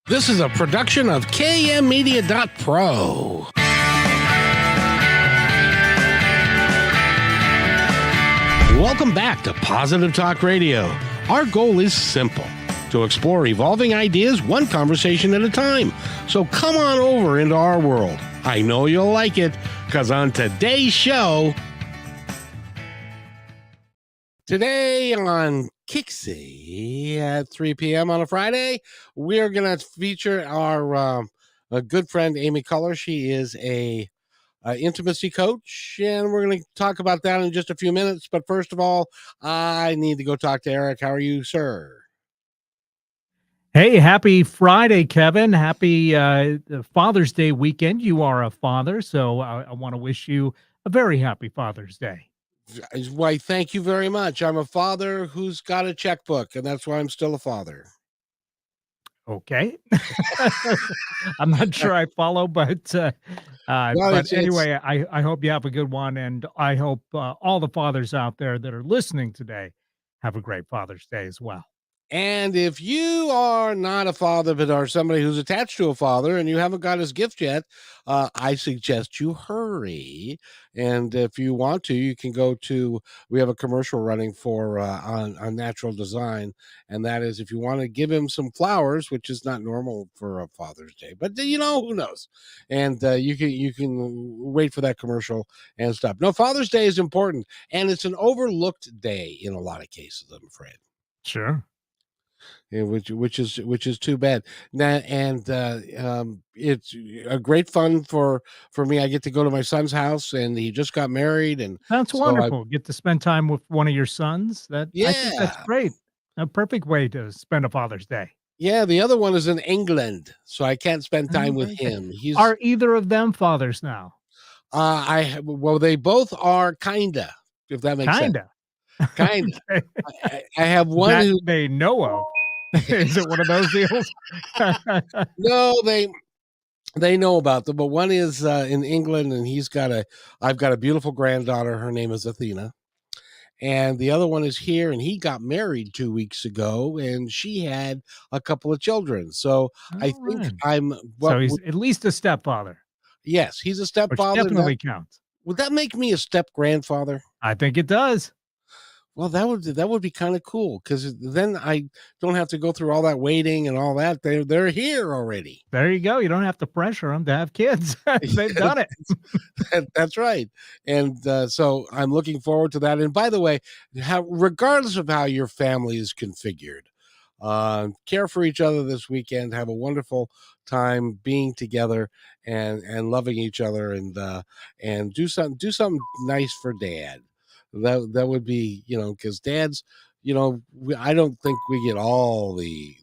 This is a production of KMmedia.pro. Welcome back to Positive Talk Radio. Our goal is simple: to explore evolving ideas one conversation at a time. So come on over into our world. I know you'll like it, because on today's show, today on KIXI at 3 p.m. on a Friday, we're going to feature our a good friend, Amy Culler. She is a intimacy coach, and we're going to talk about that in just a few minutes. But first of all, I need to go talk to Eric. How are you, sir? Hey, happy Friday, Kevin. Happy Father's Day weekend. You are a father, so I want to wish you a very happy Father's Day. Why, thank you very much. I'm a father who's got a checkbook, and that's why I'm still a father. Okay. I'm not sure I follow, but anyway, I hope you have a good one, and I hope all the fathers out there that are listening today have a great Father's Day as well. And if you are not a father, but are somebody who's attached to a father and you haven't got his gift yet, I suggest you hurry. And if you want to, you can go to, we have a commercial running for on Natural Design. And that is, if you want to give him some flowers, which is not normal for a Father's Day, but you know, who knows? And you can wait for that commercial and stuff. No, Father's Day is important, and it's an overlooked day in a lot of cases, I'm afraid. Sure. Yeah, which is too bad. Now, and it's a great fun for me. I get to go to my son's house, and he just got married, and That's so wonderful. Get to spend time with one of your sons. I think that's yeah, great. A perfect way to spend a Father's Day. yeah. The other one is in England, so I can't spend Oh, time with very good. him. He's Are either of them fathers now? well, they both are kinda, if that makes sense. Kinda. Kinda. Okay. I have one That who they know of. Is it one of those deals? no, they know about them, but one is in England, and I've got a beautiful granddaughter. Her name is Athena. And the other one is here, and he got married 2 weeks ago, and she had a couple of children. So I All think right. I'm So he's at least a stepfather, yes, he's a which stepfather. definitely counts. Would that make me a step grandfather? I think it does. Well, that would be kind of cool, because then I don't have to go through all that waiting and all that. They're here already. There you go. You don't have to pressure them to have kids. They've done it. That's right. And so I'm looking forward to that. And by the way, regardless of how your family is configured, care for each other this weekend. Have a wonderful time being together and loving each other, and do something nice for Dad. That would be, because dads, I don't think we get all the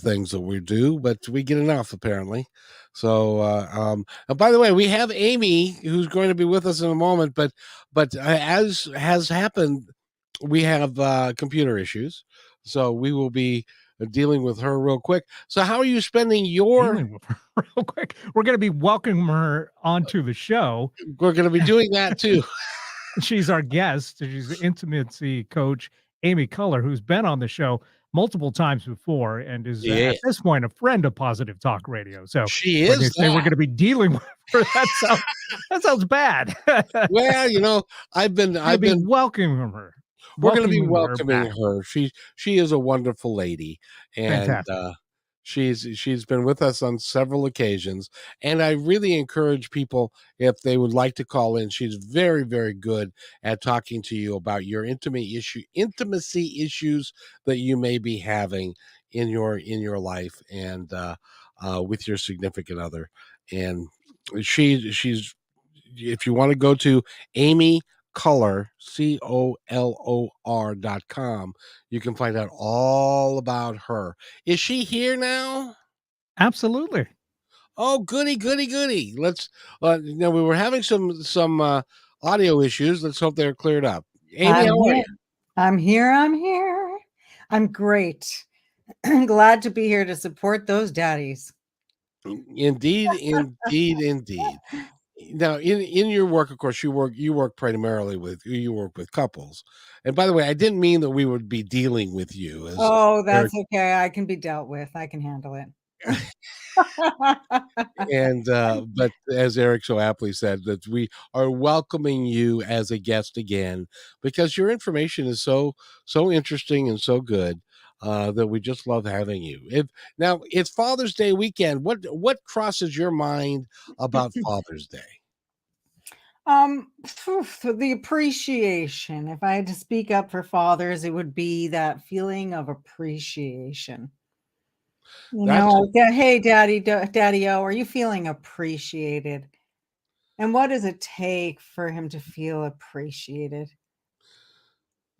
things that we do, but we get enough apparently. So, and by the way, we have Amy who's going to be with us in a moment, but as has happened, we have computer issues, so we will be dealing with her real quick. So, how are you spending your? Dealing with her real quick. We're going to be welcoming her onto the show. We're going to be doing that too. She's our guest. She's the intimacy coach, Amy Culler, who's been on the show multiple times before and is Yeah, at this point a friend of Positive Talk Radio. So she when they is say we're that. going to be dealing with her, that sounds bad. Well, I've been welcoming her. we're going to be Welcoming her welcoming back. her. She is a wonderful lady, and Fantastic. she's been with us on several occasions. And I really encourage people, if they would like to call in. She's very, very good at talking to you about your intimacy issues that you may be having in your life, and with your significant other. And she's if you want to go to Amy Culler, COLOR.com, you can find out all about her. Is she here now? Absolutely. Oh, goody, goody, goody. Let's we were having some audio issues. Let's hope they're cleared up. Amy, how are you? I'm here. I'm great. Glad to be here to support those daddies. Indeed. Now, in your work, of course, you work primarily with couples. And by the way, I didn't mean that we would be dealing with you as Oh, Eric. that's okay. I can be dealt with. I can handle it. And but as Eric so aptly said, that we are welcoming you as a guest again because your information is so interesting and so good that we just love having you. If now it's Father's Day weekend, what crosses your mind about Father's Day? For the appreciation. If I had to speak up for fathers, it would be that feeling of appreciation. That's Hey, daddy-o, are you feeling appreciated? And what does it take for him to feel appreciated?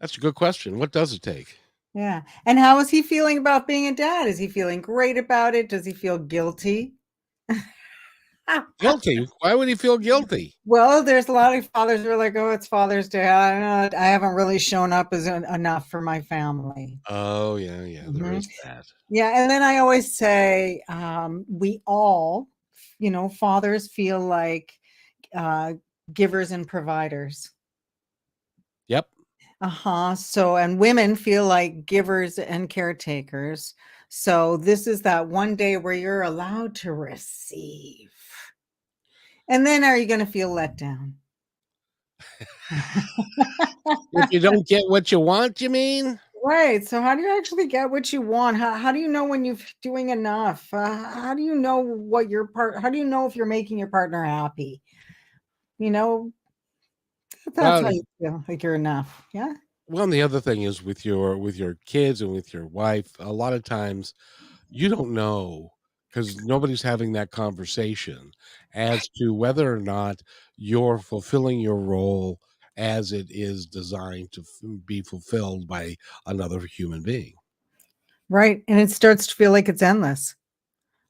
that's a good question. What does it take? Yeah. And how is he feeling about being a dad? Is he feeling great about it? Does he feel guilty? Guilty. Why would he feel guilty? Well, there's a lot of fathers who are like, "Oh, it's Father's Day. I don't know. I haven't really shown up as enough for my family." Oh yeah, yeah, there Mhm. is that. Yeah, and then I always say, we all, fathers feel like uh, givers and providers. Yep. Uh-huh. So, and women feel like givers and caretakers. So, this is that one day where you're allowed to receive. And then are you going to feel let down? If you don't get what you want, you mean? Right. So, how do you actually get what you want? How do you know when you're doing enough? How do you know how do you know if you're making your partner happy? You know, that's Well, how you feel like you're enough. Yeah. well, and the other thing is with your kids and with your wife, a lot of times you don't know because nobody's having that conversation as to whether or not you're fulfilling your role as it is designed to be fulfilled by another human being. Right. And it starts to feel like it's endless.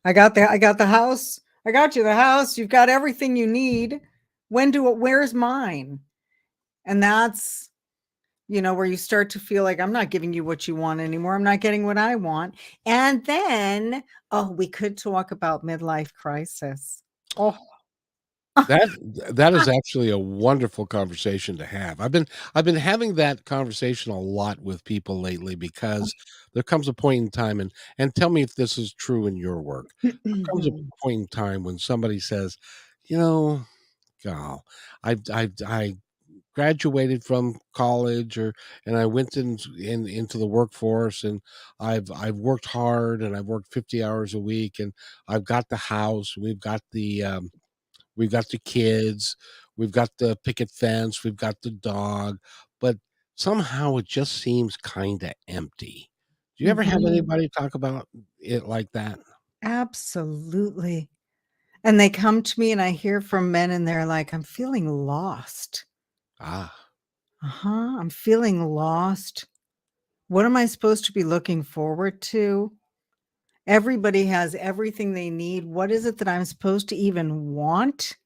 I got the house. I got you the house. You've got everything you need. Where's mine? And that's, where you start to feel like I'm not giving you what you want anymore. I'm not getting what I want. And then, oh, we could talk about midlife crisis. Oh, That that is actually a wonderful conversation to have. I've been having that conversation a lot with people lately because there comes a point in time, and tell me if this is true in your work. There comes a point in time when somebody says, "You know, gal, I graduated from college and I went into the workforce and I've worked hard and I've worked 50 hours a week and I've got the house, we've got the kids, we've got the picket fence, we've got the dog, but somehow it just seems kinda empty." Do you ever have Mhm. anybody talk about it like that? Absolutely. And they come to me and I hear from men and they're like, I'm feeling lost. Ah, Uh-huh. I'm feeling lost. What am I supposed to be looking forward to? Everybody has everything they need. What is it that I'm supposed to even want?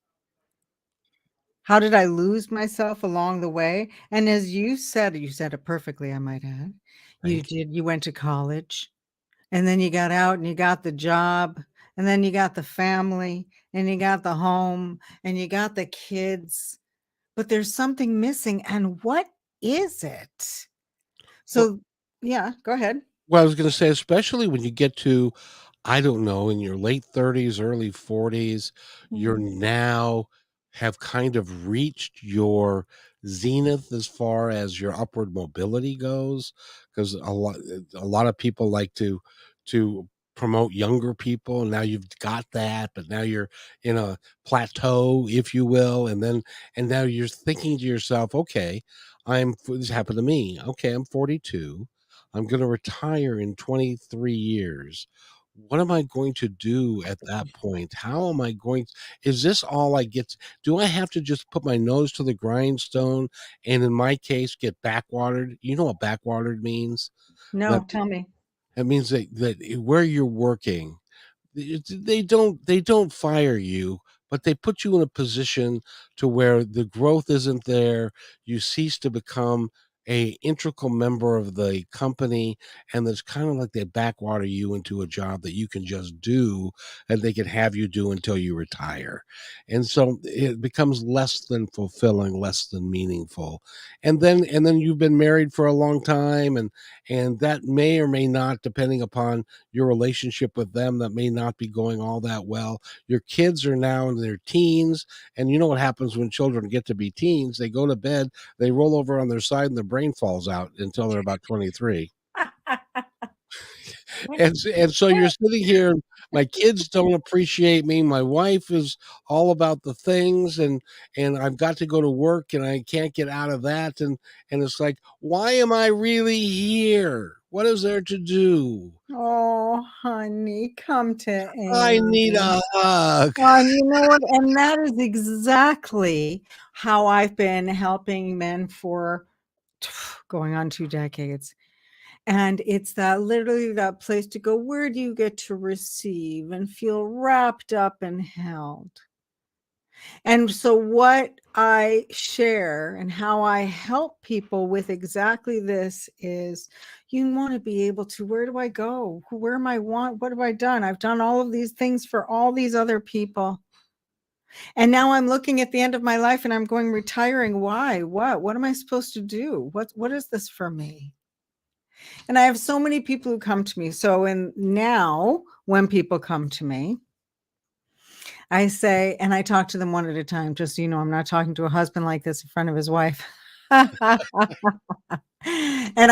How did I lose myself along the way? And as you said it perfectly, I might add. thank you. You went to college and then you got out and you got the job and then you got the family and you got the home and you got the kids, but there's something missing. And what is it? Well So, yeah, go ahead. Well, I was gonna say, especially when you get to, I don't know, in your late 30s, early 40s, you're Mhm. now have kind of reached your zenith as far as your upward mobility goes, because a lot of people like to promote younger people, and now you've got that, but now you're in a plateau, if you will, and now you're thinking to yourself, "Okay, this happened to me. Okay, I'm 42. I'm going to retire in 23 years. What am I going to do at that point? How am I going? Is this all I get? Do I have to just put my nose to the grindstone and, in my case, get backwatered? You know what backwatered means? That No, tell me. that means that where you're working, they don't fire you, but they put you in a position to where the growth isn't there. You cease to become a integral member of the company, and that's kind of like they backwater you into a job that you can just do and they can have you do until you retire. And so it becomes less than fulfilling, less than meaningful. And then you've been married for a long time, and that may or may not, depending upon your relationship with them, that may not be going all that well. Your kids are now in their teens, and you know what happens when children get to be teens? They go to bed, they roll over on their side, and their brain falls out until they're about 23. And so you're sitting here, my kids don't appreciate me, my wife is all about the things, and I've got to go to work and I can't get out of that, and it's like, why am I really here? What is there to do? Oh, honey, come to I need Amy. a hug. And you know what? And that is exactly how I've been helping men for going on 2 decades. And it's that literally that place to go, where do you get to receive and feel wrapped up and held? And so, what I share and how I help people with exactly this is you want to be able to, where do I go? Where am I want? What have I done? I've done all of these things for all these other people. And now I'm looking at the end of my life and I'm going, retiring. Why? What am I supposed to do? What is this for me? And I have so many people who come to me. So, and now when people come to me, I say, and I talk to them one at a time, just so you know, I'm not talking to a husband like this in front of his wife. And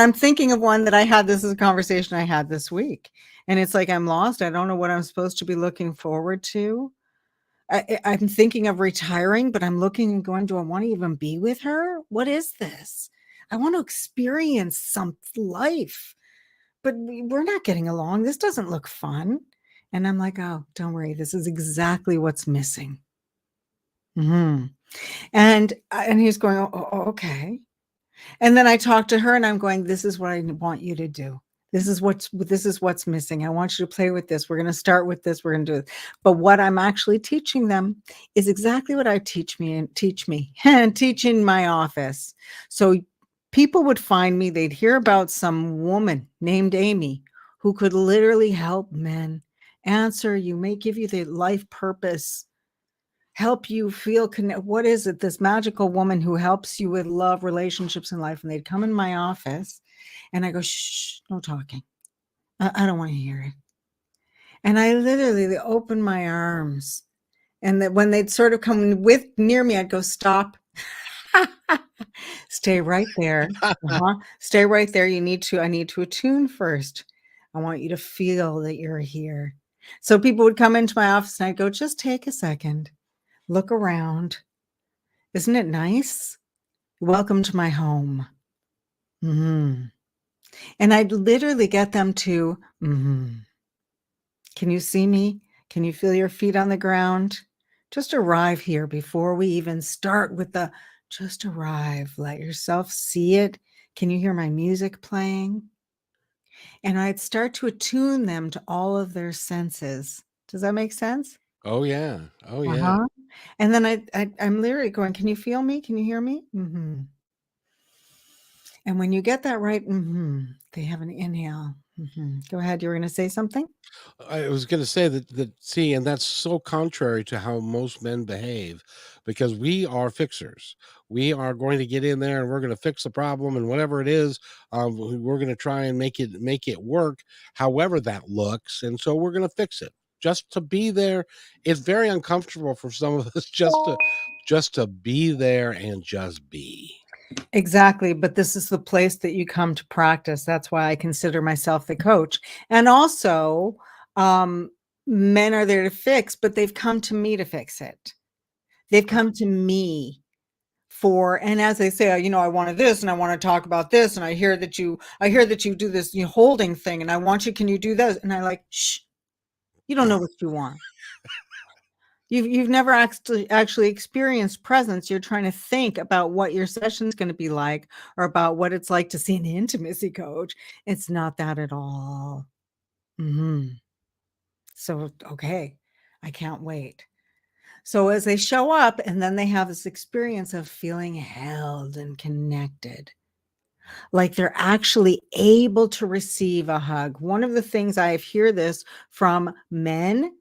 I'm thinking of one that I had. This is a conversation I had this week. And it's like, I'm lost. I don't know what I'm supposed to be looking forward to. I'm thinking of retiring, but I'm looking and going, do I want to even be with her? What is this? I want to experience some life, but we're not getting along. This doesn't look fun. And I'm like, oh, don't worry. This is exactly what's missing. Mhm. And he's going, okay. And then I talk to her and I'm going, this is what I want you to do. This is what's missing. I want you to play with this. We're going to start with this. We're going to do it. But what I'm actually teaching them is exactly what I teach and teach in my office. So people would find me, they'd hear about some woman named Amy who could literally help men answer you, may give you the life purpose, help you feel connect. What is it? This magical woman who helps you with love, relationships, and life. And they'd come in my office and I go, shh, no talking. I don't want to hear it. And I literally they open my arms. And that when they'd sort of come with near me, I'd go, stop. Stay right there. Stay right there. I need to attune first. I want you to feel that you're here. So people would come into my office and I'd go, just take a second. Look around. Isn't it nice? Welcome to my home. Mm-hmm. And I'd literally get them to, mm-hmm. Can you see me? Can you feel your feet on the ground? Just arrive here before we even start with just arrive. Let yourself see it. Can you hear my music playing? And I'd start to attune them to all of their senses. Does that make sense? Oh yeah. Oh yeah. Uh-huh. And then I'm literally going, can you feel me? Can you hear me? Mm-hmm. And when you get that right, they have an inhale. Go ahead. You were going to say something? I was going to say that see, and that's so contrary to how most men behave, because we are fixers. We are going to get in there and we're going to fix the problem, and whatever it is, we're going to try and make it work, however that looks, and so we're going to fix it. Just to be there, it's very uncomfortable for some of us just to be there and just be. Exactly. But this is the place that you come to practice. That's why I consider myself the coach. And also, um, men are there to fix, but they've come to me to fix it. They've come to me and as they say, I wanted this and I want to talk about this. And I hear that you do this holding thing and I want you, can you do this? And I like, shh, you don't know what you want. You've never actually experienced presence. You're trying to think about what your session's going to be like or about what it's like to see an intimacy coach. It's not that at all. So, okay, I can't wait. So as they show up and then they have this experience of feeling held and connected, like they're actually able to receive a hug. One of the things I hear this from men,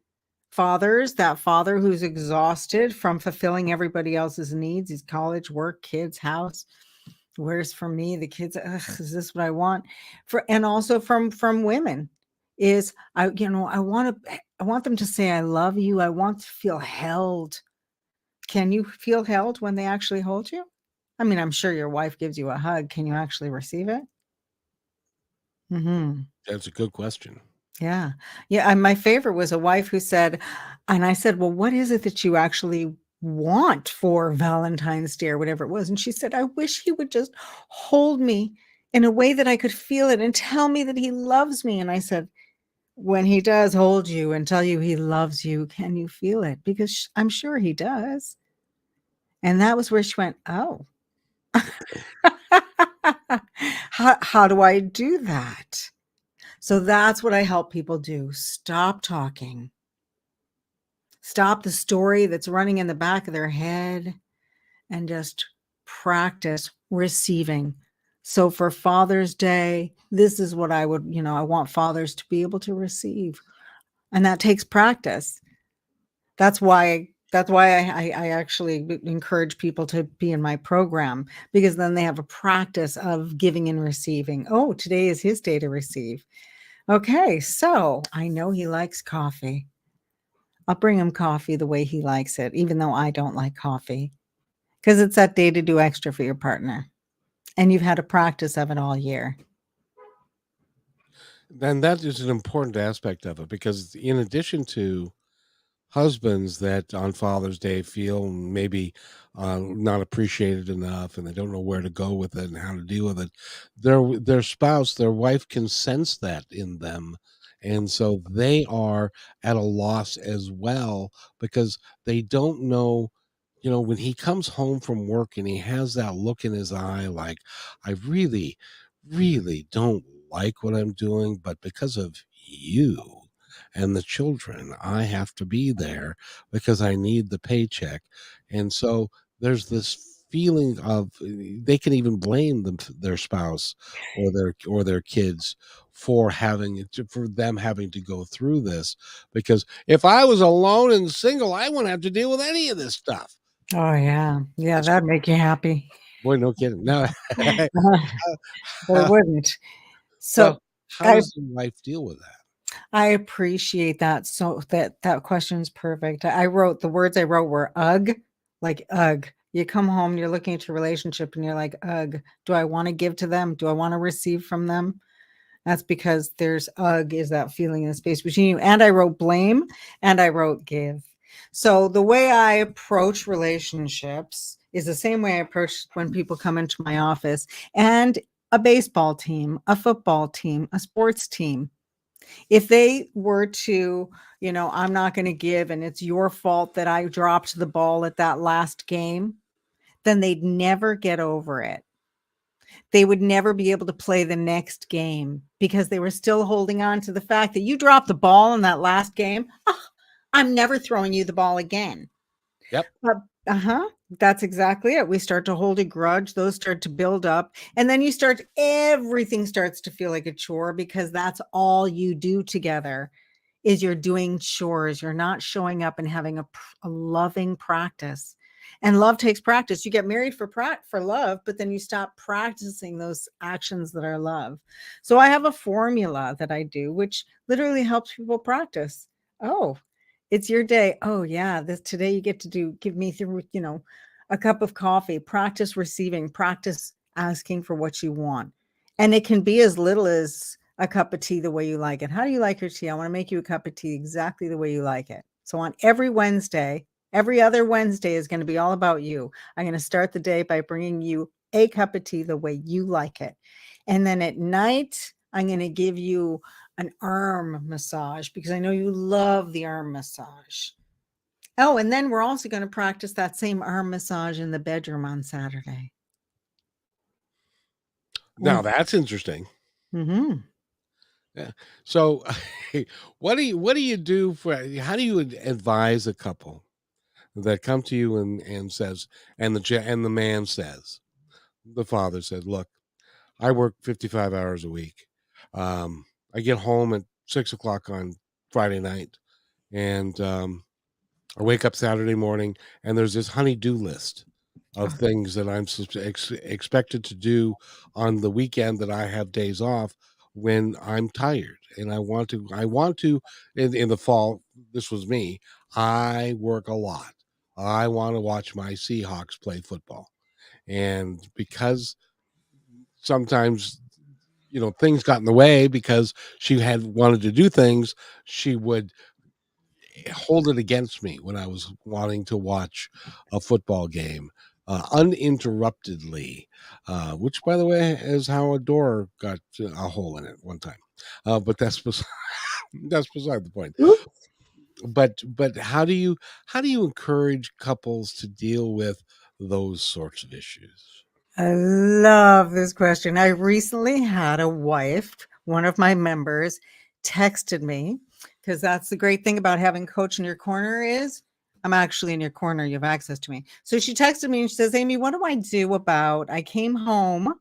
fathers, that father who's exhausted from fulfilling everybody else's needs, his college, work, kids, house. Where's for me, the kids, ugh, is this what I want? And also from women is I want them to say, I love you. I want to feel held. Can you feel held when they actually hold you? I mean, I'm sure your wife gives you a hug. Can you actually receive it? Mhm. That's a good question. Yeah. Yeah, and my favorite was a wife who said, and I said, "Well, what is it that you actually want for Valentine's Day or whatever it was?" And she said, "I wish he would just hold me in a way that I could feel it and tell me that he loves me." And I said, "When he does hold you and tell you he loves you, can you feel it? Because I'm sure he does." And that was where she went, "Oh." How do I do that? So that's what I help people do. Stop talking. Stop the story that's running in the back of their head and just practice receiving. So for Father's Day, this is what I would, I want fathers to be able to receive. And that takes practice. That's why I actually encourage people to be in my program, because then they have a practice of giving and receiving. Oh, today is his day to receive. Okay, so I know he likes coffee. I'll bring him coffee the way he likes it, even though I don't like coffee, because it's that day to do extra for your partner. And you've had a practice of it all year. And that is an important aspect of it, because in addition to husbands that on Father's Day feel maybe not appreciated enough, and they don't know where to go with it and how to deal with it, their spouse, their wife, can sense that in them, and so they are at a loss as well, because they don't know. When he comes home from work and he has that look in his eye, like, I really, really don't like what I'm doing, but because of you and the children, I have to be there because I need the paycheck. And so there's this feeling of they can even blame their spouse or their kids for them having to go through this, because if I was alone and single, I wouldn't have to deal with any of this stuff. Oh, yeah. Yeah, That's that'd make you happy. Boy, no kidding. No. But it wouldn't. So Well, how I does the wife deal with that? I appreciate that. So that question's perfect. I wrote the words I wrote were ugh, like ugh. You come home, you're looking at your relationship and you're like, ugh, do I want to give to them? Do I want to receive from them? That's because there's ugh is that feeling in the space between you. And I wrote blame and I wrote give. So the way I approach relationships is the same way I approach when people come into my office, and a baseball team, a football team, a sports team. If they were to, I'm not going to give, and it's your fault that I dropped the ball at that last game, then they'd never get over it. They would never be able to play the next game because they were still holding on to the fact that you dropped the ball in that last game. Oh, I'm never throwing you the ball again. Yep. Uh-huh. That's exactly it. We start to hold a grudge. Those start to build up. And then everything starts to feel like a chore, because that's all you do together is you're doing chores. You're not showing up and having a loving practice. And love takes practice. You get married for love, but then you stop practicing those actions that are love. So I have a formula that I do, which literally helps people practice. Oh, it's your day. Oh yeah, this today you get to give me through, a cup of coffee. Practice receiving, practice asking for what you want. And it can be as little as a cup of tea the way you like it. How do you like your tea? I want to make you a cup of tea exactly the way you like it. So on every Wednesday, every other Wednesday is going to be all about you. I'm going to start the day by bringing you a cup of tea the way you like it. And then at night, I'm going to give you an arm massage, because I know you love the arm massage. Oh, and then we're also going to practice that same arm massage in the bedroom on Saturday. Now that's interesting. Mm-hmm. Yeah. So, what do you do how do you advise a couple that come to you and says, and the man says, the father said, look, I work 55 hours a week. I get home at 6 o'clock on Friday night, and I wake up Saturday morning, and there's this honey-do list of Oh, things that I'm expected to do on the weekend that I have days off when I'm tired, and I want to in the fall. This was me. I work a lot. I want to watch my Seahawks play football, and because sometimes things got in the way because she had wanted to do things, she would hold it against me when I was wanting to watch a football game uninterruptedly, which, by the way, is how a door got a hole in it one time. But that's beside the point. oops. But how do you encourage couples to deal with those sorts of issues? I love this question. I recently had a wife, one of my members, texted me, because that's the great thing about having coach in your corner is I'm actually in your corner. You have access to me. So she texted me and she says, Amy, what do I do about I came home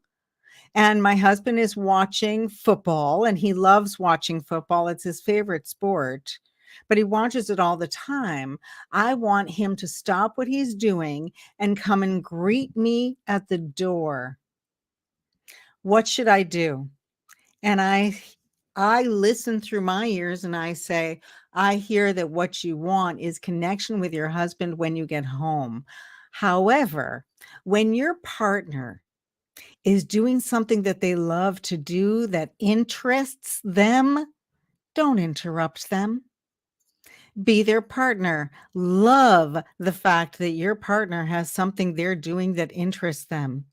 and my husband is watching football and he loves watching football. It's his favorite sport, but he watches it all the time. I want him to stop what he's doing and come and greet me at the door. What should I do? And I listen through my ears and I say, I hear that what you want is connection with your husband when you get home. However, when your partner is doing something that they love to do that interests them, don't interrupt them. Be their partner. Love the fact that your partner has something they're doing that interests them.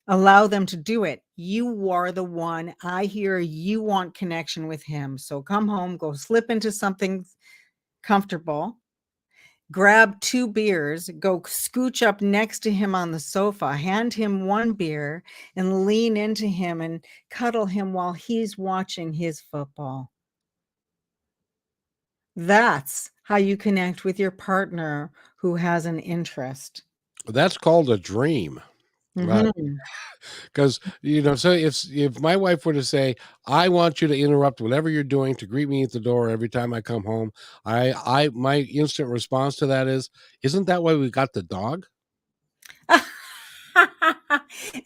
Allow them to do it. You are the one. I hear you want connection with him. So come home, go slip into something comfortable, grab 2 beers, go scooch up next to him on the sofa, hand him 1 beer, and lean into him and cuddle him while he's watching his football. That's how you connect with your partner who has an interest. That's called a dream. Mhm. Because so if my wife were to say, I want you to interrupt whatever you're doing to greet me at the door every time I come home, I my instant response to that is, isn't that why we got the dog?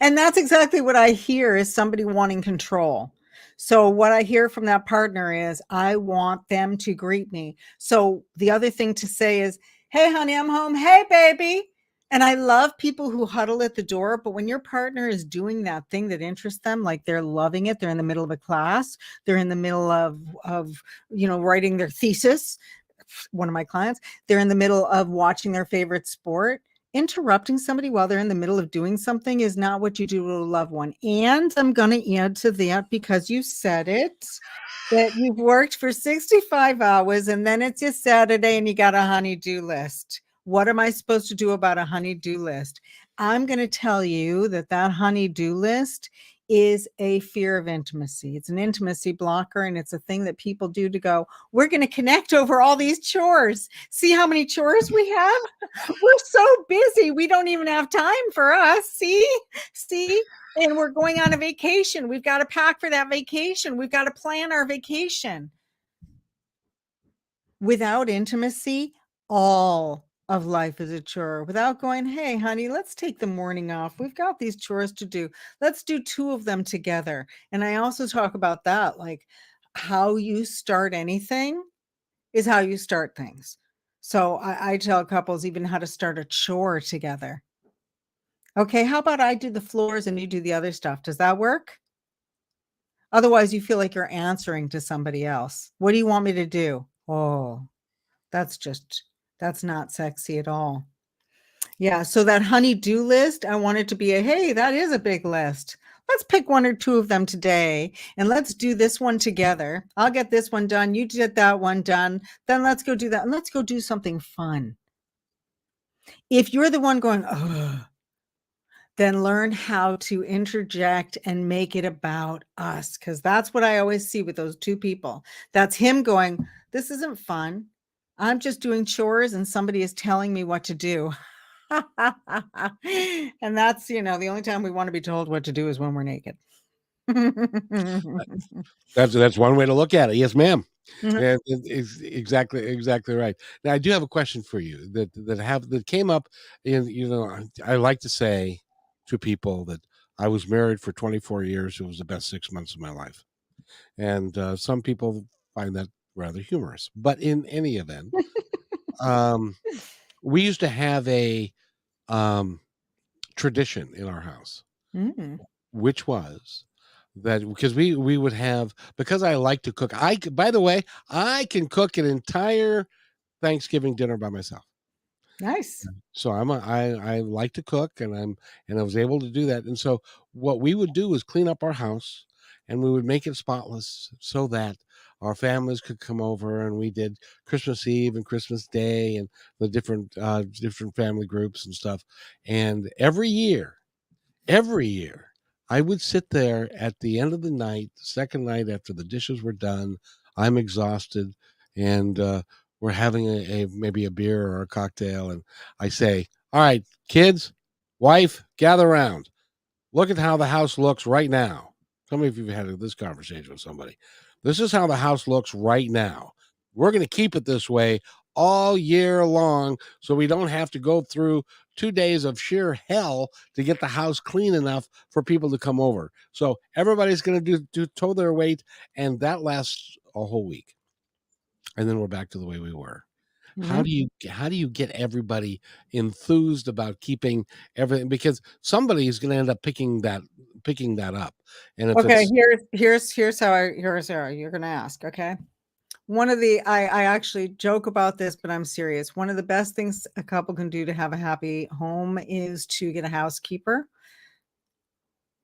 And that's exactly what I hear is somebody wanting control. So what I hear from that partner is I want them to greet me. So the other thing to say is, hey, honey, I'm home. Hey, baby. And I love people who huddle at the door. But when your partner is doing that thing that interests them, like they're loving it, they're in the middle of a class, they're in the middle of writing their thesis. One of my clients, they're in the middle of watching their favorite sport. Interrupting somebody while they're in the middle of doing something is not what you do to a loved one. And I'm going to add to that because you said it, that you've worked for 65 hours and then it's your Saturday and you got a honey-do list. What am I supposed to do about a honey-do list? I'm going to tell you that honey-do list is a fear of intimacy. It's an intimacy blocker, and it's a thing that people do to go, we're going to connect over all these chores. See how many chores we have? We're so busy. We don't even have time for us. See? And we're going on a vacation. We've got to pack for that vacation. We've got to plan our vacation. Without intimacy, all of life is a chore. Without going, hey, honey, let's take the morning off. We've got these chores to do. Let's do 2 of them together. And I also talk about that, like how you start anything is how you start things. So I tell couples even how to start a chore together. Okay, how about I do the floors and you do the other stuff? Does that work? Otherwise, you feel like you're answering to somebody else. What do you want me to do? Oh, that's not sexy at all. Yeah, so that honey-do list, I want it to be hey, that is a big list. Let's pick 1 or 2 of them today, and let's do this one together. I'll get this one done. You get that one done. Then let's go do that, and let's go do something fun. If you're the one going, ugh, then learn how to interject and make it about us, because that's what I always see with those 2 people. That's him going, this isn't fun. I'm just doing chores and somebody is telling me what to do. And that's, the only time we want to be told what to do is when we're naked. That's one way to look at it. Yes, ma'am. Mhm. Yeah, it's exactly right. Now, I do have a question for you that came up in, I like to say to people that I was married for 24 years. It was the best 6 months of my life. And some people find that rather humorous. But in any event, um, we used to have a um, tradition in our house, Mm. which was that because we would have, because I like to cook. By the way, I can cook an entire Thanksgiving dinner by myself. Nice. So I like to cook, and I was able to do that. And so what we would do is clean up our house, and we would make it spotless so that our families could come over. And we did Christmas Eve and Christmas Day and the different family groups and stuff. And every year, I would sit there at the end of the night, the second night after the dishes were done. I'm exhausted, and we're having maybe a beer or a cocktail, and I say, "All right, kids, wife, gather around. Look at how the house looks right now." Tell me if you've had this conversation with somebody. This is how the house looks right now. We're going to keep it this way all year long so we don't have to go through 2 days of sheer hell to get the house clean enough for people to come over. So everybody's going to do toe their weight, and that lasts a whole week. And then we're back to the way we were. How Mhm. do you get everybody enthused about keeping everything, because somebody is going to end up picking that up. And if Okay, it's here's how you're gonna ask. Okay. One of the I actually joke about this, but I'm serious. One of the best things a couple can do to have a happy home is to get a housekeeper.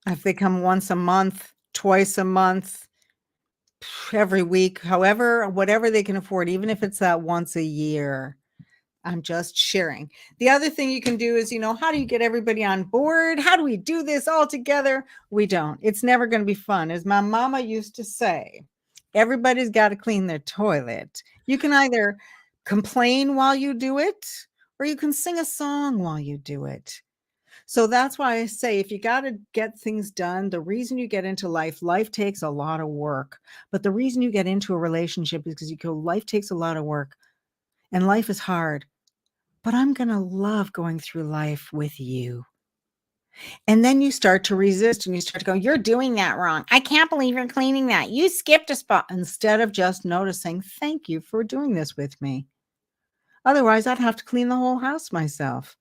If they come once a month, twice a month, every week, however, whatever they can afford, even if it's that once a year. I'm just sharing. The other thing you can do is, how do you get everybody on board? How do we do this all together? We don't. It's never going to be fun. As my mama used to say, everybody's got to clean their toilet. You can either complain while you do it, or you can sing a song while you do it. So that's why I say if you got to get things done, the reason you get into life takes a lot of work. But the reason you get into a relationship is because you go, life takes a lot of work and life is hard, but I'm going to love going through life with you. And then you start to resist and you start to go, you're doing that wrong. I can't believe you're cleaning that. You skipped a spot, instead of just noticing, thank you for doing this with me. Otherwise, I'd have to clean the whole house myself.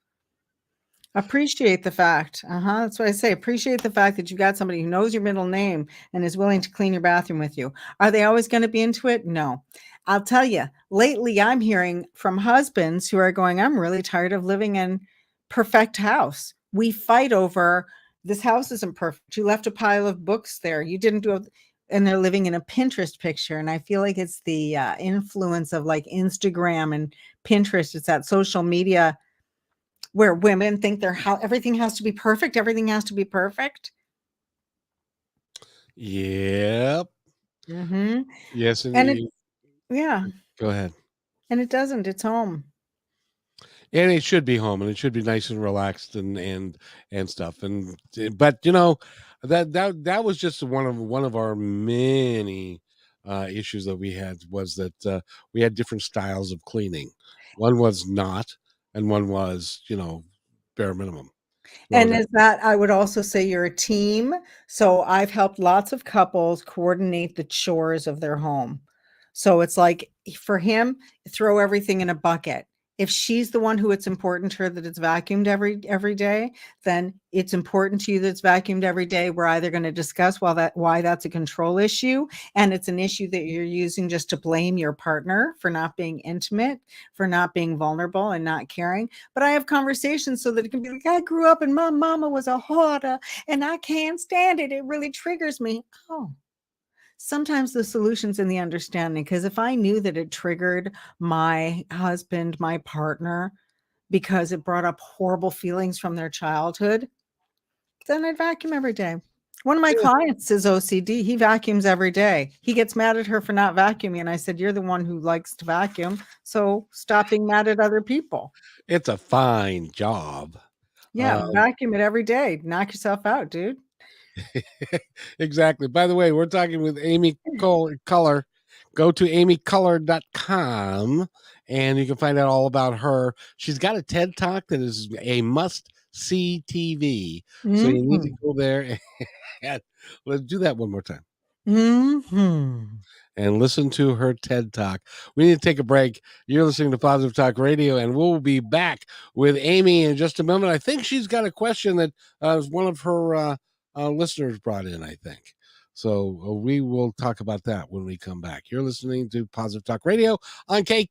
Appreciate the fact. That's what I say. Appreciate the fact that you got somebody who knows your middle name and is willing to clean your bathroom with you. Are they always going to be into it? No. I'll tell you, lately I'm hearing from husbands who are going, I'm really tired of living in perfect house. We fight over this house isn't perfect. You left a pile of books there. You didn't do it. And they're living in a Pinterest picture. And I feel like it's the influence of like Instagram and Pinterest. It's that social media where women think everything has to be perfect. Everything has to be perfect. Yep. Mm-hmm. Yes, And it, indeed. yeah, Go ahead. and it doesn't. It's home. And it should be home, and it should be nice and relaxed and stuff. And but that was just one of our many issues that we had, was that we had different styles of cleaning. One was not, and one was bare minimum. So And that is that, I would also say you're a team. So I've helped lots of couples coordinate the chores of their home. So it's like for him, throw everything in a bucket. If she's the one who it's important to her that it's vacuumed every day, then it's important to you that it's vacuumed every day. We're either going to discuss why that's a control issue, and it's an issue that you're using just to blame your partner for not being intimate, for not being vulnerable and not caring. But I have conversations so that it can be like, I grew up and my mama was a hoarder and I can't stand it. It really triggers me. Oh, sometimes the solution's in the understanding, because if I knew that it triggered my husband, my partner, because it brought up horrible feelings from their childhood, then I'd vacuum every day. One of my clients is OCD. He vacuums every day. He gets mad at her for not vacuuming. And I said, you're the one who likes to vacuum. So stop being mad at other people. It's a fine job. Yeah, vacuum it every day. Knock yourself out, dude. Exactly. By the way, we're talking with Amy Color. Go to amycolor.com and you can find out all about her. She's got a TED Talk that is a must-see TV. So you need to go there and let's do that one more time. And listen to her TED Talk. We need to take a break. You're listening to Positive Talk Radio, and we'll be back with Amy in just a moment. I think she's got a question that one of her listeners brought in, I think. So we will talk about that when we come back. You're listening to Positive Talk Radio on KIXI.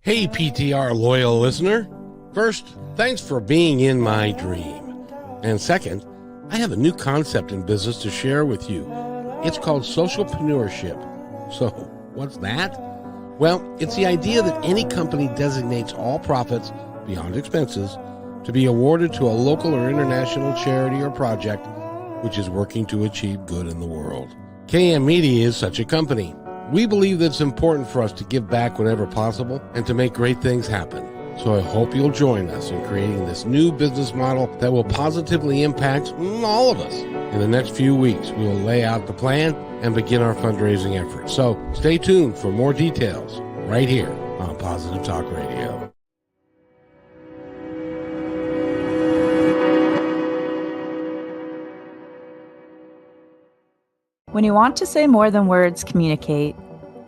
Hey, PTR loyal listener. First, thanks for being in my dream. And second, I have a new concept in business to share with you. It's called socialpreneurship. So, what's that? Well, it's the idea that any company designates all profits, beyond expenses, to be awarded to a local or international charity or project which is working to achieve good in the world. KM Media is such a company. We believe that it's important for us to give back whenever possible and to make great things happen. So I hope you'll join us in creating this new business model that will positively impact all of us. In the next few weeks, we will lay out the plan and begin our fundraising efforts. So stay tuned for more details right here on Positive Talk Radio. When you want to say more than words communicate,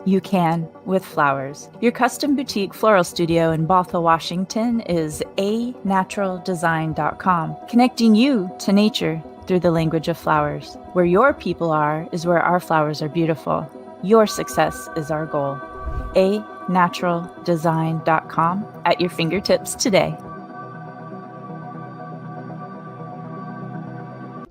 you can with flowers. Your custom boutique floral studio in Bothell, Washington is anaturaldesign.com, connecting you to nature through the language of flowers. Where your people are is where our flowers are beautiful. Your success is our goal. anaturaldesign.com at your fingertips today.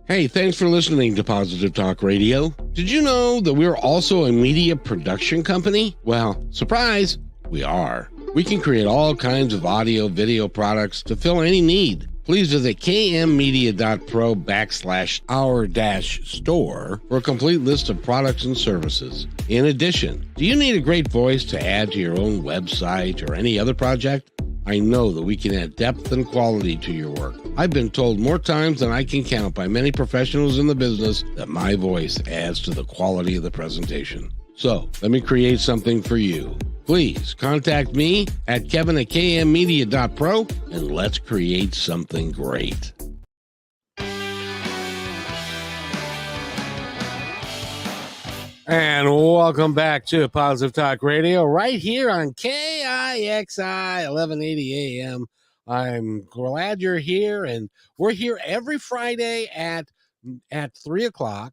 Hey, thanks for listening to Positive Talk Radio. Did you know that we're also a media production company? Well, surprise, we are. We can create all kinds of audio, video products to fill any need. Please visit kmmedia.pro/our-store for a complete list of products and services. In addition, do you need a great voice to add to your own website or any other project? I know that we can add depth and quality to your work. I've been told more times than I can count by many professionals in the business that my voice adds to the quality of the presentation. So, let me create something for you. Please contact me at kevin@kmmedia.pro and let's create something great. And welcome back to Positive Talk Radio right here on KIXI 1180 AM. I'm glad you're here, and we're here every Friday at 3 o'clock,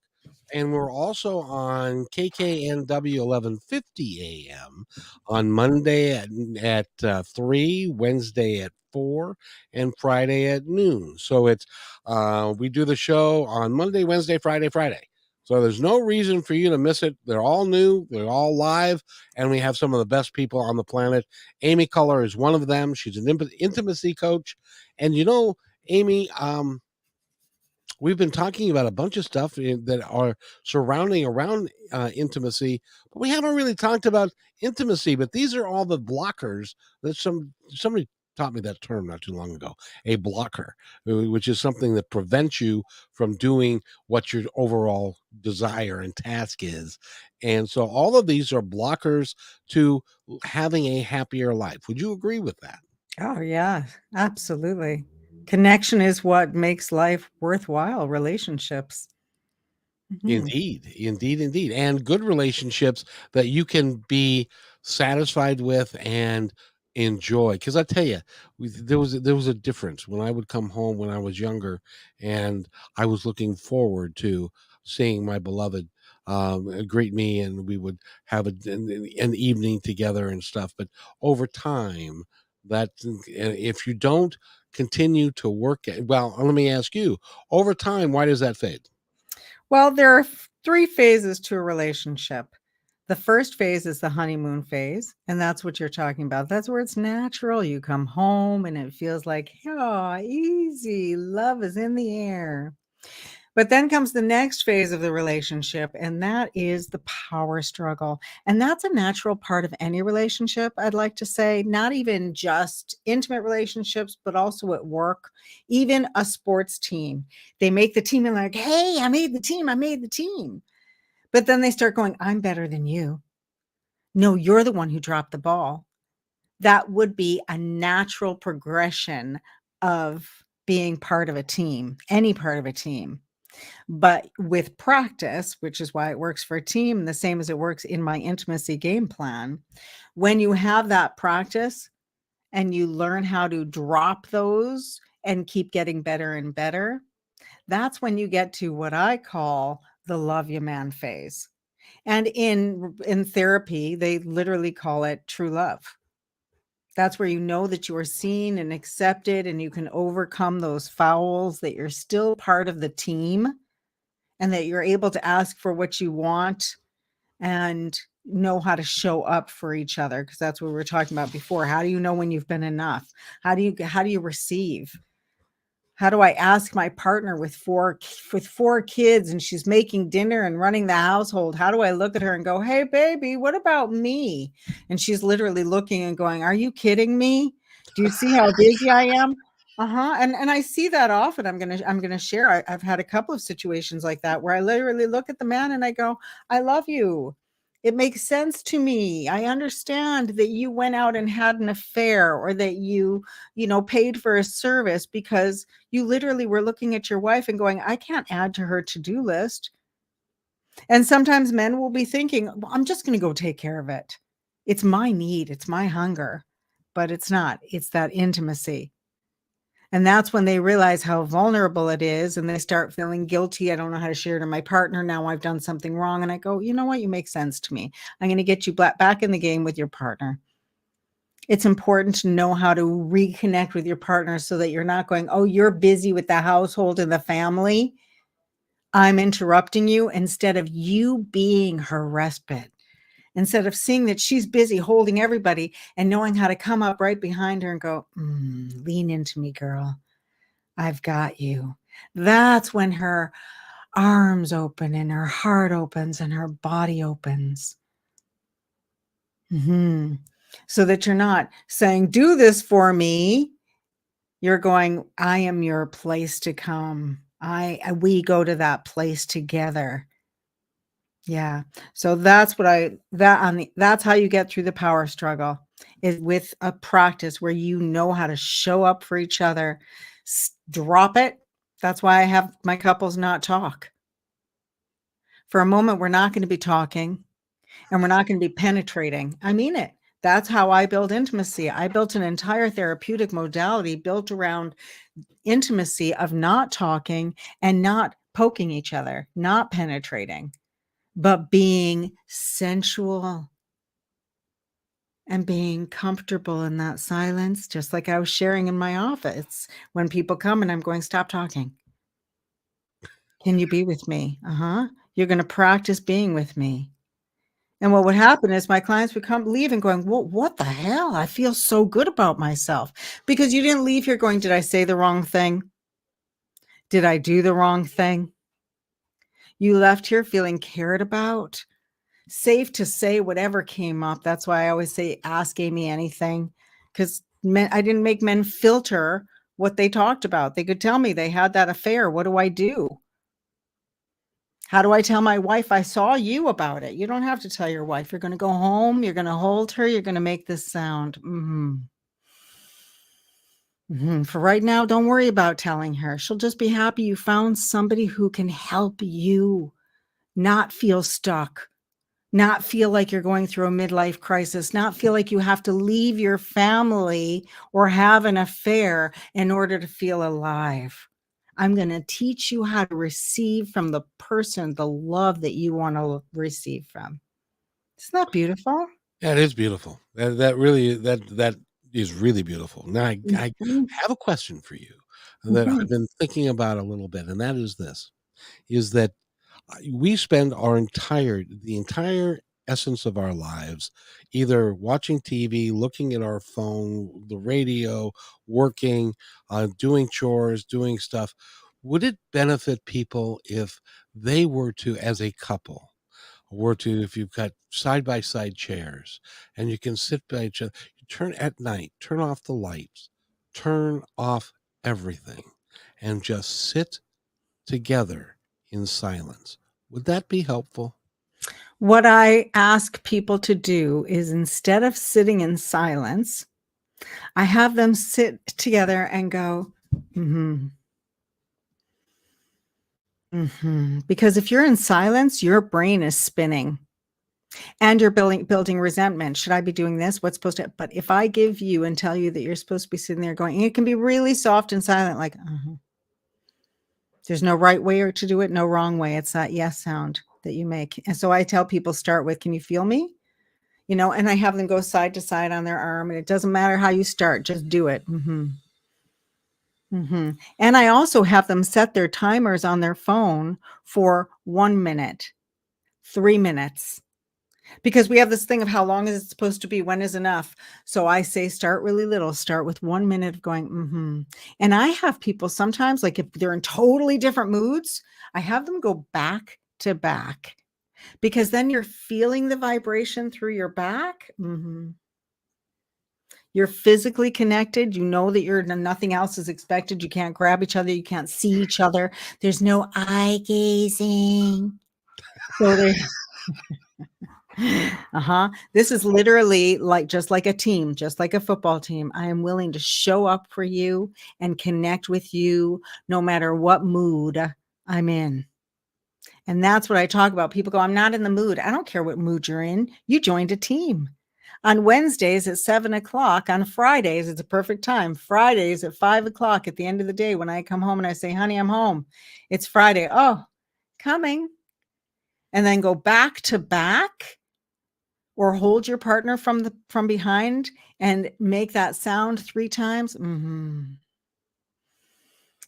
and we're also on KKNW 1150 AM on Monday at 3, Wednesday at 4, and Friday at noon. So it's we do the show on Monday, Wednesday, Friday. So there's no reason for you to miss it. They're all new. They're all live. And we have some of the best people on the planet. Amy Color is one of them. She's an intimacy coach. And you know, Amy, we've been talking about a bunch of stuff that are surrounding around intimacy, but we haven't really talked about intimacy. But these are all the blockers that somebody taught me that term not too long ago, a blocker, which is something that prevents you from doing what your overall desire and task is. And so all of these are blockers to having a happier life. Would you agree with that? Oh, yeah, absolutely. Connection is what makes life worthwhile, relationships. Indeed. And good relationships that you can be satisfied with and enjoy. Because I tell you, there was a difference when I would come home when I was younger, and I was looking forward to seeing my beloved greet me, and we would have an evening together and stuff. But over time, that if you don't continue to work, well, let me ask you, over time, why does that fade? Well, there are 3 phases to a relationship. The first phase is the honeymoon phase, and that's what you're talking about. That's where it's natural. You come home and it feels like, oh, easy. Love is in the air. But then comes the next phase of the relationship, and that is the power struggle. And that's a natural part of any relationship, I'd like to say, not even just intimate relationships, but also at work, even a sports team. They make the team and like, hey, I made the team. I made the team. But then they start going, I'm better than you. No, you're the one who dropped the ball. That would be a natural progression of being part of a team, any part of a team. But with practice, which is why it works for a team, the same as it works in my intimacy game plan, when you have that practice and you learn how to drop those and keep getting better and better, that's when you get to what I call the love you man phase. And in therapy, they literally call it true love. That's where you know that you are seen and accepted and you can overcome those fouls, that you're still part of the team and that you're able to ask for what you want and know how to show up for each other, because that's what we were talking about before. How do you know when you've been enough? How do you receive? How do I ask my partner with four kids and she's making dinner and running the household? How do I look at her and go, "Hey baby, what about me?" And she's literally looking and going, "Are you kidding me? Do you see how busy I am?" And I see that often. I'm gonna share. I've had a couple of situations like that where I literally look at the man and I go, "I love you. It makes sense to me. I understand that you went out and had an affair, or that you paid for a service because you literally were looking at your wife and going, I can't add to her to-do list." And sometimes men will be thinking, well, I'm just going to go take care of it. It's my need. It's my hunger. But it's not. It's that intimacy. And that's when they realize how vulnerable it is and they start feeling guilty. I don't know how to share to my partner. Now I've done something wrong. And I go, you know what? You make sense to me. I'm going to get you back in the game with your partner. It's important to know how to reconnect with your partner so that you're not going, oh, you're busy with the household and the family. I'm interrupting you, instead of you being her respite. Instead of seeing that she's busy holding everybody and knowing how to come up right behind her and go, lean into me, girl. I've got you. That's when her arms open and her heart opens and her body opens. So that you're not saying, do this for me. You're going, I am your place to come. We go to that place together. Yeah. So that's that's how you get through the power struggle, is with a practice where you know how to show up for each other. Drop it. That's why I have my couples not talk. For a moment, we're not going to be talking and we're not going to be penetrating. I mean it. That's how I build intimacy. I built an entire therapeutic modality built around intimacy of not talking and not poking each other, not penetrating, but being sensual and being comfortable in that silence, just like I was sharing in my office when people come and I'm going, stop talking. Can you be with me? You're going to practice being with me. And what would happen is my clients would leave and going, well, what the hell? I feel so good about myself. Because you didn't leave here going, did I say the wrong thing? Did I do the wrong thing? You left here feeling cared about, safe to say whatever came up. That's why I always say, ask Amy anything, because I didn't make men filter what they talked about. They could tell me they had that affair. What do I do? How do I tell my wife I saw you about it? You don't have to tell your wife. You're going to go home. You're going to hold her. You're going to make this sound. For right now, don't worry about telling her. She'll just be happy you found somebody who can help you not feel stuck, not feel like you're going through a midlife crisis, not feel like you have to leave your family or have an affair in order to feel alive. I'm going to teach you how to receive from the person the love that you want to receive from. Isn't that beautiful? Yeah, it is beautiful. That is really beautiful. Now I have a question for you that I've been thinking about a little bit, and that is this: is that we spend the entire essence of our lives, either watching TV, looking at our phone, the radio, working, doing chores, doing stuff, would it benefit people if they were to, as a couple, were to, if you've got side by side chairs and you can sit by each other, you turn at night, turn off the lights, turn off everything, and just sit together in silence? Would that be helpful? What I ask people to do is, instead of sitting in silence, I have them sit together and go, mm-hmm, mm-hmm. Because if you're in silence, your brain is spinning and you're building resentment. Should I be doing this? What's supposed to? But if I give you and tell you that you're supposed to be sitting there going, it can be really soft and silent, like, there's no right way to do it, no wrong way. It's that yes sound that you make. And so I tell people, start with, can you feel me? And I have them go side to side on their arm, and it doesn't matter how you start, just do it. And I also have them set their timers on their phone for 1 minute, 3 minutes, because we have this thing of how long is it supposed to be? When is enough? So I say, start really little, start with 1 minute of going, And I have people sometimes, like if they're in totally different moods, I have them go back to back, because then you're feeling the vibration through your back. You're physically connected. You know that nothing else is expected. You can't grab each other. You can't see each other. There's no eye gazing. So this is literally just like a team, just like a football team. I am willing to show up for you and connect with you no matter what mood I'm in. And that's what I talk about. People go, I'm not in the mood. I don't care what mood you're in. You joined a team. On Wednesdays at 7:00. On Fridays, it's a perfect time. Fridays at 5:00 at the end of the day, when I come home and I say, honey, I'm home. It's Friday. Oh, coming. And then go back to back, or hold your partner from behind and make that sound 3 times.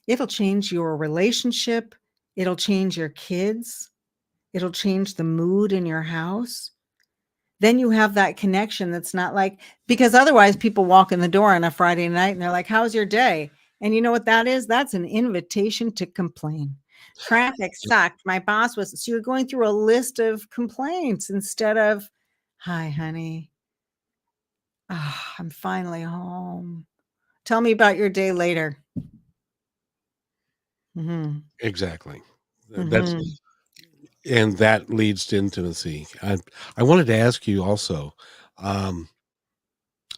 It'll change your relationship. It'll change your kids. It'll change the mood in your house. Then you have that connection that's not like, because otherwise people walk in the door on a Friday night and they're like, how's your day? And you know what that is? That's an invitation to complain. Traffic sucked. My boss was, so you're going through a list of complaints instead of, hi, honey. I'm finally home. Tell me about your day later. Exactly. And that leads to intimacy. I wanted to ask you also,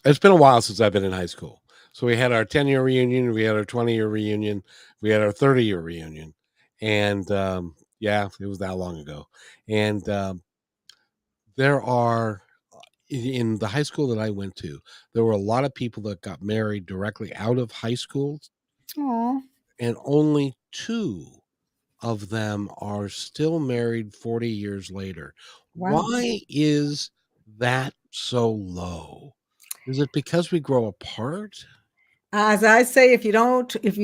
it's been a while since I've been in high school. So we had our 10-year reunion, we had our 20-year reunion, we had our 30-year reunion. And it was that long ago. And there are, in the high school that I went to, there were a lot of people that got married directly out of high school. Aww. And only 2 of them are still married 40 years later. Wow. Why is that so low? Is it because we grow apart? As I say, if you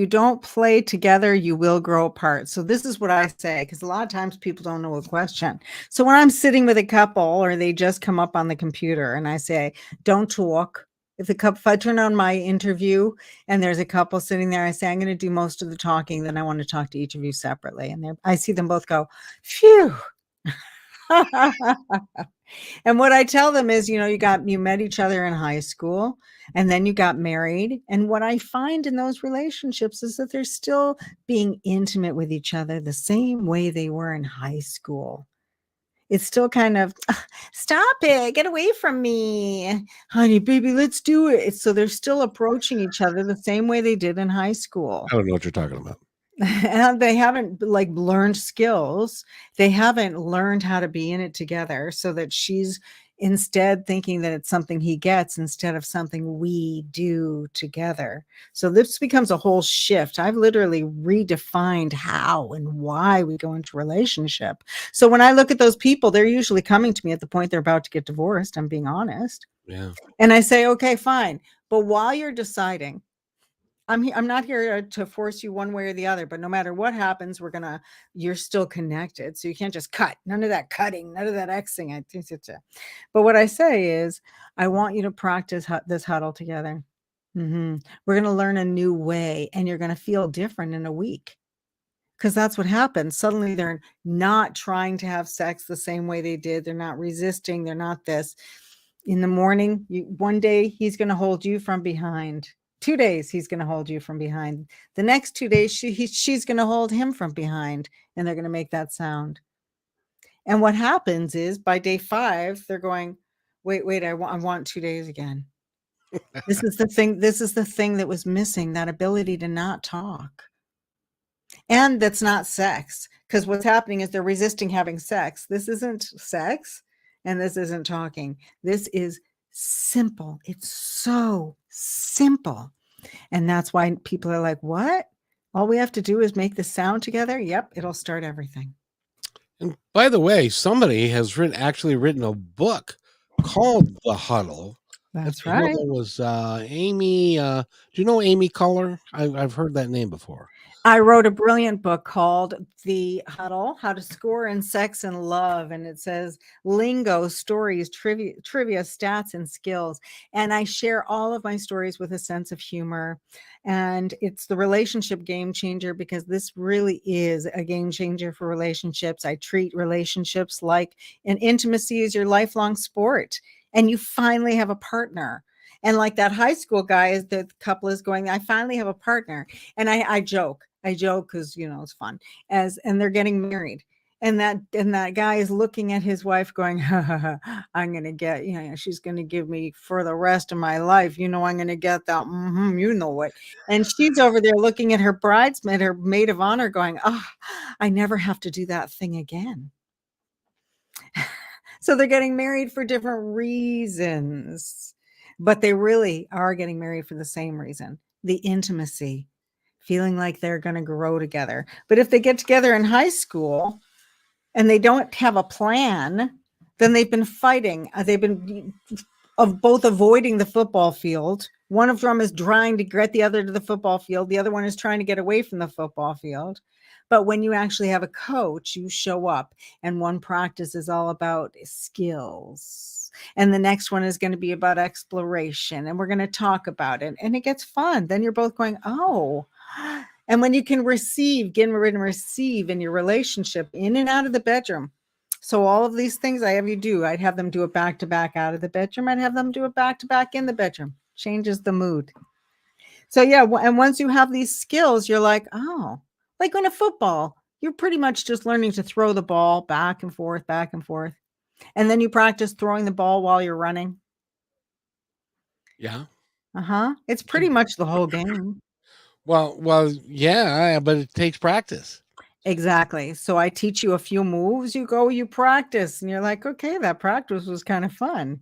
don't play together, you will grow apart. So this is what I say, because a lot of times people don't know a question. So when I'm sitting with a couple, or they just come up on the computer, and I say, don't talk. If I turn on my interview and there's a couple sitting there, I say, I'm going to do most of the talking. Then I want to talk to each of you separately. And I see them both go, phew. And what I tell them is, you met each other in high school, and then you got married. And what I find in those relationships is that they're still being intimate with each other the same way they were in high school. It's still kind of, stop it, get away from me, honey, baby, let's do it. So they're still approaching each other the same way they did in high school. I don't know what you're talking about. And they haven't learned skills. They haven't learned how to be in it together, so that she's instead thinking that it's something he gets instead of something we do together. So this becomes a whole shift. I've literally redefined how and why we go into relationship. So when I look at those people, they're usually coming to me at the point they're about to get divorced. I'm being honest. Yeah. And I say, okay, fine. But while you're deciding, I'm not here to force you one way or the other, but no matter what happens, you're still connected. So you can't just cut. None of that cutting, none of that Xing. I think it's but what I say is, I want you to practice this huddle together. We're going to learn a new way, and you're going to feel different in a week. Because that's what happens. Suddenly they're not trying to have sex the same way they did. They're not resisting. They're not this. In the morning, one day he's going to hold you from behind. 2 days he's going to hold you from behind. The next 2 days she's going to hold him from behind, and they're going to make that sound. And what happens is, by day 5, they're going, wait, I want 2 days again. This is the thing. This is the thing that was missing, that ability to not talk. And that's not sex, because what's happening is they're resisting having sex. This isn't sex, and this isn't talking. This is simple. It's so simple. And that's why people are like, what? All we have to do is make the sound together. Yep, it'll start everything. And by the way, somebody has actually written a book called The Huddle. That's I know right. that was Amy. Do you know Amy Culler? I've heard that name before. I wrote a brilliant book called The Huddle, How to Score in Sex and Love. And it says lingo, stories, trivia, stats, and skills. And I share all of my stories with a sense of humor. And it's the relationship game changer, because this really is a game changer for relationships. I treat relationships like an intimacy is your lifelong sport. And you finally have a partner. And like that high school guy, the couple is going, I finally have a partner. And I joke because, it's fun, and they're getting married. And that guy is looking at his wife going, I'm going to get, she's going to give me for the rest of my life. I'm going to get that. You know what? And she's over there looking at her bridesmaid, her maid of honor, going, oh, I never have to do that thing again. So they're getting married for different reasons, but they really are getting married for the same reason: the intimacy, feeling like they're going to grow together. But if they get together in high school and they don't have a plan, then they've been fighting. They've been both avoiding the football field. One of them is trying to get the other to the football field. The other one is trying to get away from the football field. But when you actually have a coach, you show up, and one practice is all about skills, and the next one is going to be about exploration, and we're going to talk about it, and it gets fun. Then you're both going, oh. And when you can receive in your relationship, in and out of the bedroom. So all of these things I have you do, I'd have them do it back to back out of the bedroom. I'd have them do it back to back in the bedroom. Changes the mood. So yeah, and once you have these skills, you're like, oh, like in a football, you're pretty much just learning to throw the ball back and forth, back and forth. And then you practice throwing the ball while you're running. Yeah. It's pretty much the whole game. Well, yeah, but it takes practice. Exactly. So I teach you a few moves, you practice, and you're like, okay, that practice was kind of fun.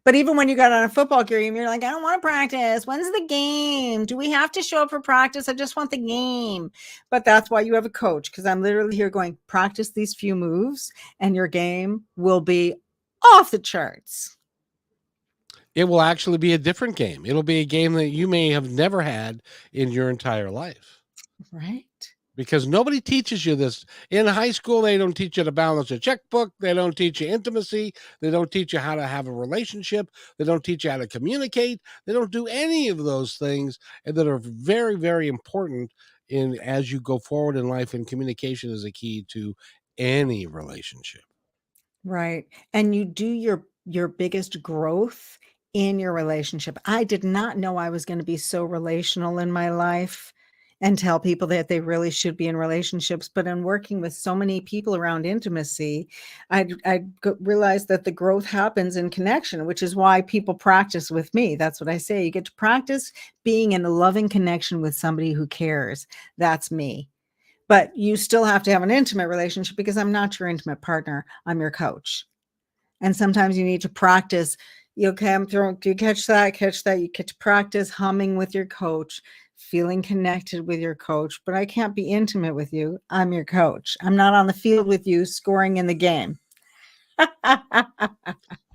But even when you got on a football game, you're like, I don't want to practice. When's the game? Do we have to show up for practice? I just want the game. But that's why you have a coach, because I'm literally here going, practice these few moves and your game will be off the charts. It will actually be a different game. It'll be a game that you may have never had in your entire life. Right. Because nobody teaches you this. In high school, they don't teach you to balance a checkbook. They don't teach you intimacy. They don't teach you how to have a relationship. They don't teach you how to communicate. They don't do any of those things that are very, very important as you go forward in life, and communication is a key to any relationship. Right. And you do your biggest growth in your relationship. I did not know I was going to be so relational in my life and tell people that they really should be in relationships. But in working with so many people around intimacy, I realized that the growth happens in connection, which is why people practice with me. That's what I say. You get to practice being in a loving connection with somebody who cares. That's me. But you still have to have an intimate relationship, because I'm not your intimate partner. I'm your coach. And sometimes you need to practice. Okay, do you catch that? You get to practice humming with your coach, feeling connected with your coach. But I can't be intimate with you. I'm your coach. I'm not on the field with you scoring in the game.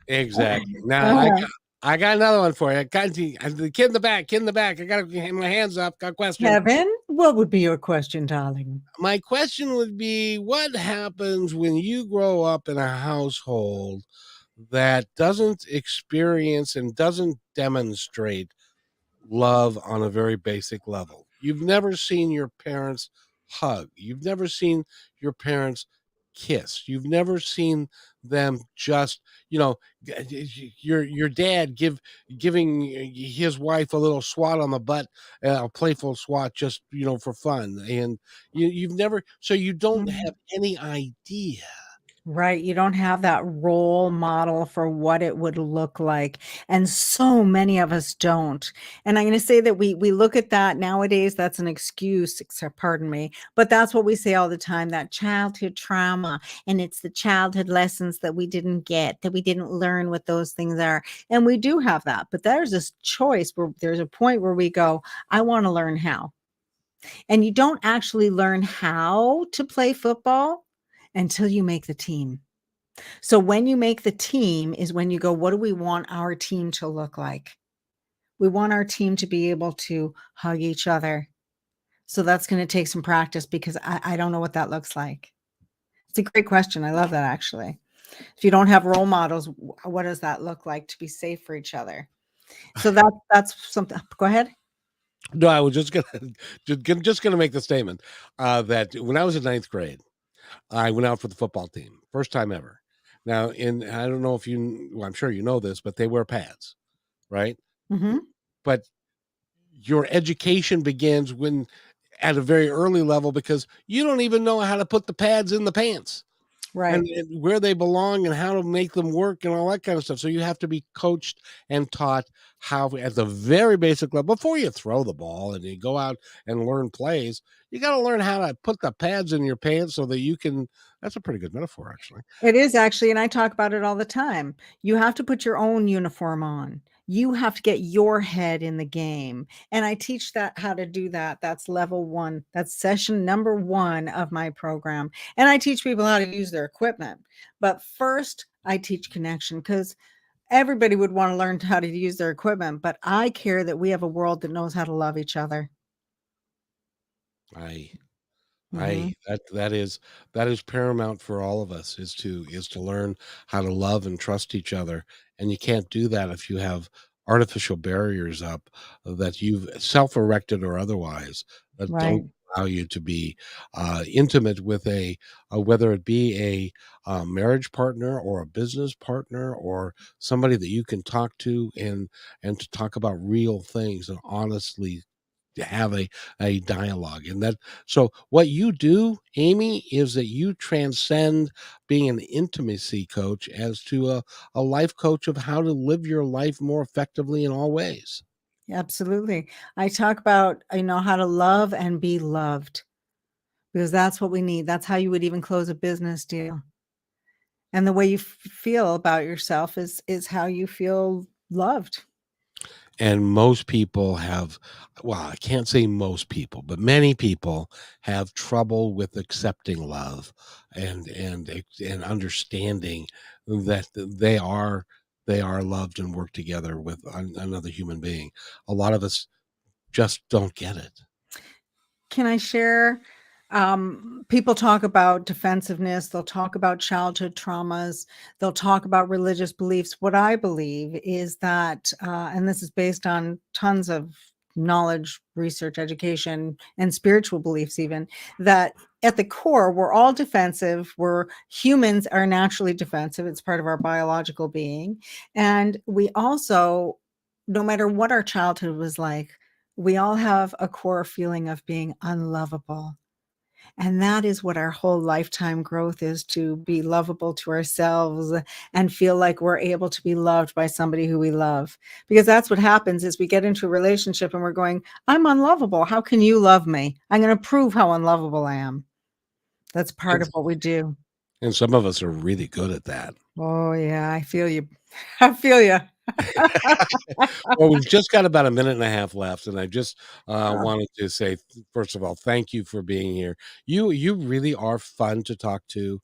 Exactly. Now, I got another one for you. The kid in the back, I got my hands up. Got a question. Kevin, what would be your question, darling? My question would be, what happens when you grow up in a household that doesn't experience and doesn't demonstrate love on a very basic level? You've never seen your parents hug. You've never seen your parents kiss. You've never seen them just, your dad giving his wife a little swat on the butt, a playful swat, just for fun. And you've never, so you don't have any idea. Right. You don't have that role model for what it would look like. And so many of us don't. And I'm going to say that we look at that nowadays, that's an excuse, except pardon me, but that's what we say all the time, that childhood trauma. And it's the childhood lessons that we didn't get, that we didn't learn what those things are. And we do have that. But there's this choice where there's a point where we go, I want to learn how. And you don't actually learn how to play football until you make the team. So when you make the team is when you go, what do we want our team to look like? We want our team to be able to hug each other. So that's going to take some practice because I don't know what that looks like. It's a great question. I love that, actually. If you don't have role models, what does that look like to be safe for each other? So that's something. Go ahead. No, I was just gonna make the statement that when I was in 9th grade, I went out for the football team, first time ever. Now, I don't know if well, I'm sure you know this, but they wear pads, right? Mm-hmm. But your education begins at a very early level, because you don't even know how to put the pads in the pants. Right. And where they belong and how to make them work and all that kind of stuff. So you have to be coached and taught how, at the very basic level, before you throw the ball and you go out and learn plays, you got to learn how to put the pads in your pants so that you can. That's a pretty good metaphor, actually. It is, actually, and I talk about it all the time. You have to put your own uniform on. You have to get your head in the game. And I teach that how to do that. That's level 1. That's session number 1 of my program. And I teach people how to use their equipment. But first, I teach connection, because everybody would want to learn how to use their equipment. But I care that we have a world that knows how to love each other. That is paramount for all of us, is to learn how to love and trust each other. And you can't do that if you have artificial barriers up that you've self-erected or otherwise, that Right. don't allow you to be intimate with whether it be a marriage partner or a business partner or somebody that you can talk to and to talk about real things and honestly to have a dialogue. And that, so what you do, Amy, is that you transcend being an intimacy coach as to a life coach of how to live your life more effectively in all ways. Absolutely. I talk about, how to love and be loved, because that's what we need. That's how you would even close a business deal. And the way you feel about yourself is how you feel loved. And most people have, well, I can't say most people, but many people have trouble with accepting love and understanding that they are loved and work together with another human being. A lot of us just don't get it. Can I share? People talk about defensiveness. They'll talk about childhood traumas. They'll talk about religious beliefs. What I believe is that, and this is based on tons of knowledge, research, education, and spiritual beliefs, even, that at the core, we're all defensive. Humans are naturally defensive. It's part of our biological being. And we also, no matter what our childhood was like, we all have a core feeling of being unlovable. And that is what our whole lifetime growth is, to be lovable to ourselves and feel like we're able to be loved by somebody who we love. Because that's what happens, is we get into a relationship and we're going, I'm unlovable. How can you love me? I'm going to prove how unlovable I am. That's part of what we do. And some of us are really good at that. Oh, yeah. I feel you. I feel you. Well, we've just got about a minute and a half left, and I just Oh, wanted to say, first of all, thank you for being here. You really are fun to talk to.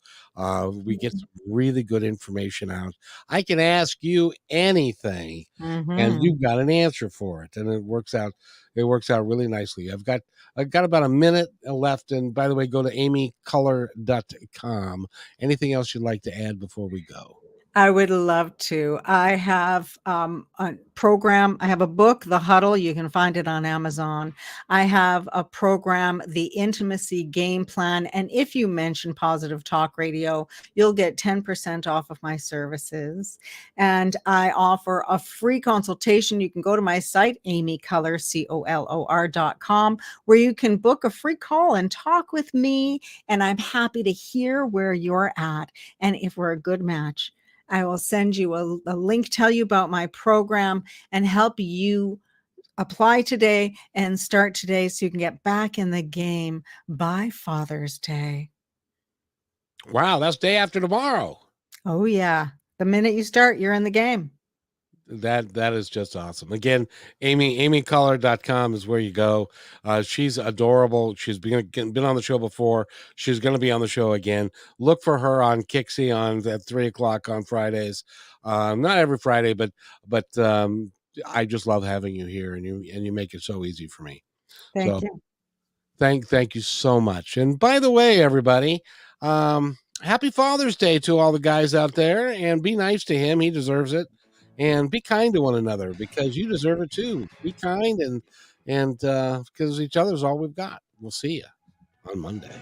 We get some really good information out. I can ask you anything, and mhm. you've got an answer for it, and it works out. It works out really nicely. I've got about a minute left, and by the way, go to amycolor.com. Anything else you'd like to add before we go? I would love to. I have a program. I have a book, The Huddle. You can find it on Amazon. I have a program, The Intimacy Game Plan. And if you mention Positive Talk Radio, you'll get 10% off of my services. And I offer a free consultation. You can go to my site, amycolor.com, where you can book a free call and talk with me. And I'm happy to hear where you're at and if we're a good match. I will send you a link, tell you about my program, and help you apply today and start today so you can get back in the game by Father's Day. Wow, that's day after tomorrow. Oh, yeah. The minute you start, you're in the game. That is just awesome. Again, amycolor.com is where you go. She's adorable. She's been on the show before. She's going to be on the show again. Look for her on KIXI on at 3:00 on Fridays. Not every Friday, but I just love having you here, and you make it so easy for me. Thank So you. thank you so much. And by the way, everybody, happy Father's Day to all the guys out there, and be nice to him. He deserves it. And be kind to one another because you deserve it too. Be kind and because each other's all we've got. We'll see you on Monday.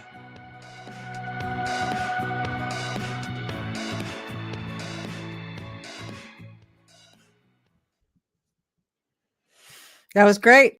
That was great.